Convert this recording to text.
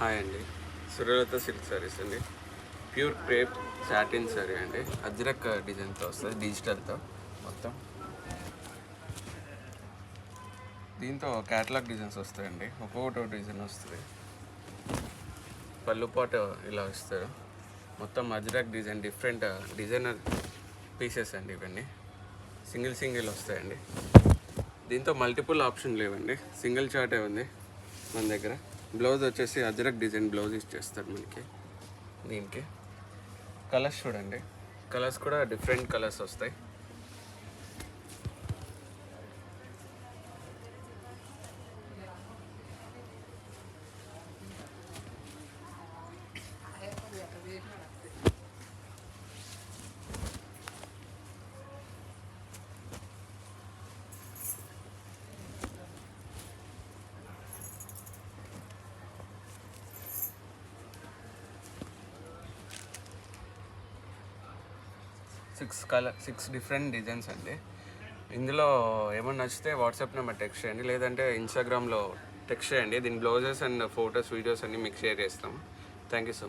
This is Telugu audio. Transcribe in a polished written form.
హాయ్ అండి, సురలత సిల్క్ సారీస్ అండి. ప్యూర్ క్రేప్ సాటిన్ సారీ అండి. అజ్రక్ డిజైన్తో వస్తుంది, డిజిటల్తో మొత్తం. దీంతో క్యాటలాగ్ డిజైన్స్ వస్తాయండి, ఒక్కొక్కటి డిజైన్ వస్తుంది. పళ్ళు పాట ఇలా వస్తారు, మొత్తం Ajrakh design, different designer pieces అండి ఇవన్నీ. సింగిల్ వస్తాయండి. దీంతో మల్టిపుల్ ఆప్షన్ లేవండి, సింగిల్ చార్టే ఉంది మన దగ్గర. బ్లౌజ్ వచ్చేసి అజ్రక్ డిజైన్ బ్లౌజ్ ఇచ్చేస్తారు మనకి. దీనికి కలర్స్ చూడండి, కలర్స్ కూడా డిఫరెంట్ కలర్స్ వస్తాయి. సిక్స్ డిఫరెంట్ డిజైన్స్ అండి. ఇందులో ఏమన్నా నచ్చితే వాట్సాప్ నెంబర్ టెక్స్ట్ చేయండి, లేదంటే ఇన్స్టాగ్రామ్లో టెక్స్ట్ చేయండి. దీని బ్లౌజెస్ అండ్ ఫొటోస్, వీడియోస్ అన్నీ మీకు షేర్ చేస్తాము. Thank you so much.